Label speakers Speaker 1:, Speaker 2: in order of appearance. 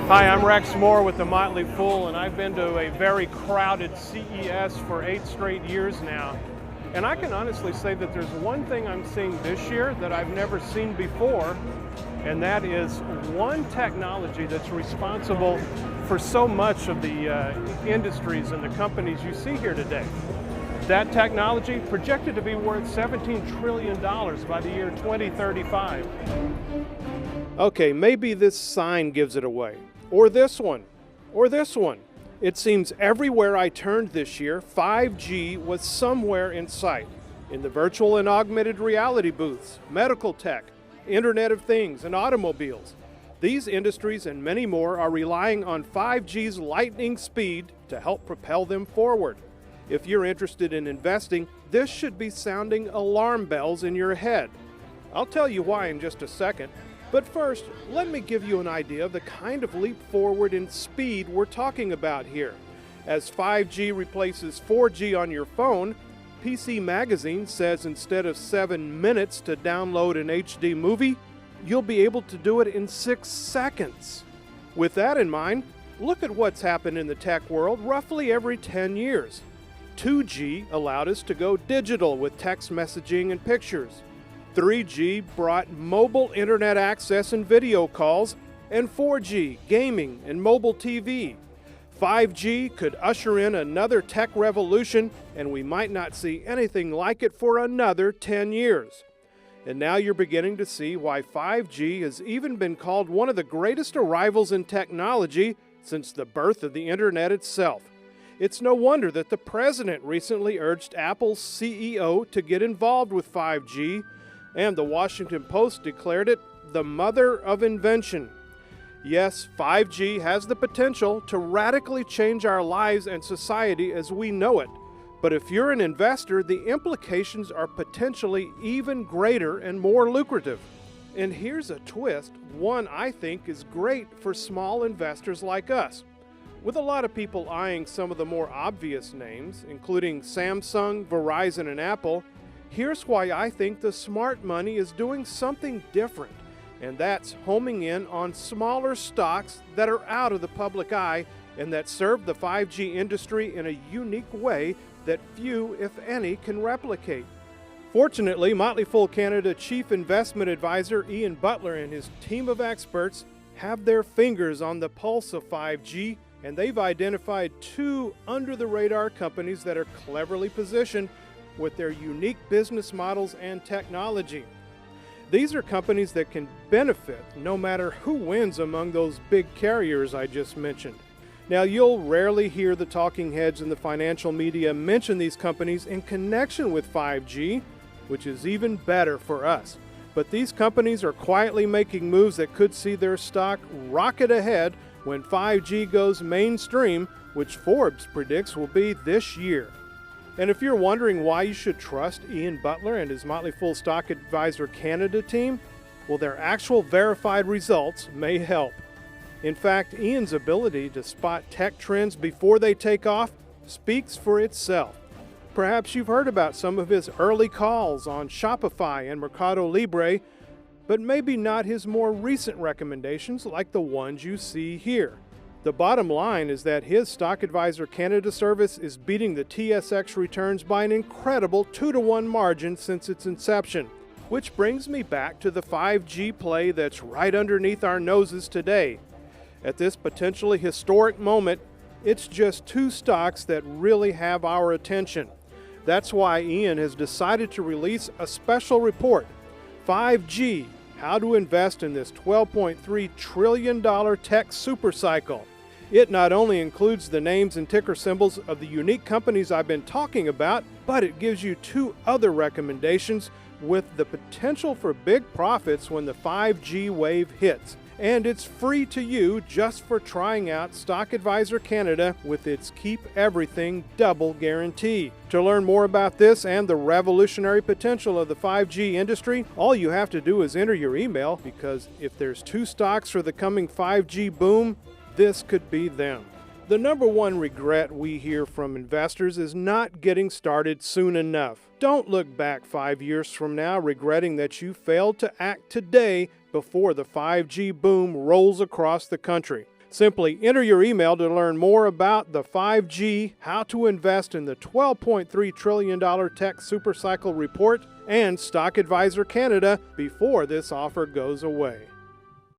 Speaker 1: Hi, I'm Rex Moore with the Motley Fool, and I've been to a very crowded CES for 8 straight years now. And I can honestly say that there's one thing I'm seeing this year that I've never seen before, and that is one technology that's responsible for so much of the industries and the companies you see here today. That technology projected to be worth $17 trillion by the year 2035. Okay, maybe this sign gives it away. Or this one, or this one. It seems everywhere I turned this year, 5G was somewhere in sight. In the virtual and augmented reality booths, medical tech, Internet of Things, and automobiles. These industries and many more are relying on 5G's lightning speed to help propel them forward. If you're interested in investing, this should be sounding alarm bells in your head. I'll tell you why in just a second. But first, let me give you an idea of the kind of leap forward in speed we're talking about here. As 5G replaces 4G on your phone, PC Magazine says instead of 7 minutes to download an HD movie, you'll be able to do it in 6 seconds. With that in mind, look at what's happened in the tech world roughly every 10 years. 2G allowed us to go digital with text messaging and pictures. 3G brought mobile internet access and video calls, and 4G, gaming and mobile TV. 5G could usher in another tech revolution, and we might not see anything like it for another 10 years. And now you're beginning to see why 5G has even been called one of the greatest arrivals in technology since the birth of the internet itself. It's no wonder that the president recently urged Apple's CEO to get involved with 5G, and the Washington Post declared it the mother of invention. Yes, 5G has the potential to radically change our lives and society as we know it. But if you're an investor, the implications are potentially even greater and more lucrative. And here's a twist, one I think is great for small investors like us. With a lot of people eyeing some of the more obvious names, including Samsung, Verizon, and Apple, here's why I think the smart money is doing something different, and that's homing in on smaller stocks that are out of the public eye and that serve the 5G industry in a unique way that few, if any, can replicate. Fortunately, Motley Fool Canada Chief Investment Advisor Ian Butler and his team of experts have their fingers on the pulse of 5G, and they've identified 2 under-the-radar companies that are cleverly positioned with their unique business models and technology. These are companies that can benefit no matter who wins among those big carriers I just mentioned. Now, you'll rarely hear the talking heads in the financial media mention these companies in connection with 5G, which is even better for us. But these companies are quietly making moves that could see their stock rocket ahead when 5G goes mainstream, which Forbes predicts will be this year. And if you're wondering why you should trust Ian Butler and his Motley Fool Stock Advisor Canada team, well, their actual verified results may help. In fact, Ian's ability to spot tech trends before they take off speaks for itself. Perhaps you've heard about some of his early calls on Shopify and Mercado Libre, but maybe not his more recent recommendations like the ones you see here. The bottom line is that his Stock Advisor Canada service is beating the TSX returns by an incredible 2-to-1 margin since its inception. Which brings me back to the 5G play that's right underneath our noses today. At this potentially historic moment, it's just 2 stocks that really have our attention. That's why Ian has decided to release a special report, 5G, How to Invest in this $12.3 trillion tech supercycle. It not only includes the names and ticker symbols of the unique companies I've been talking about, but it gives you 2 other recommendations with the potential for big profits when the 5G wave hits. And it's free to you just for trying out Stock Advisor Canada with its Keep Everything Double guarantee. To learn more about this and the revolutionary potential of the 5G industry, all you have to do is enter your email, because if there's 2 stocks for the coming 5G boom, this could be them. The number one regret we hear from investors is not getting started soon enough. Don't look back 5 years from now regretting that you failed to act today before the 5G boom rolls across the country. Simply enter your email to learn more about the 5G, how to invest in the $12.3 trillion tech supercycle report, and Stock Advisor Canada before this offer goes away.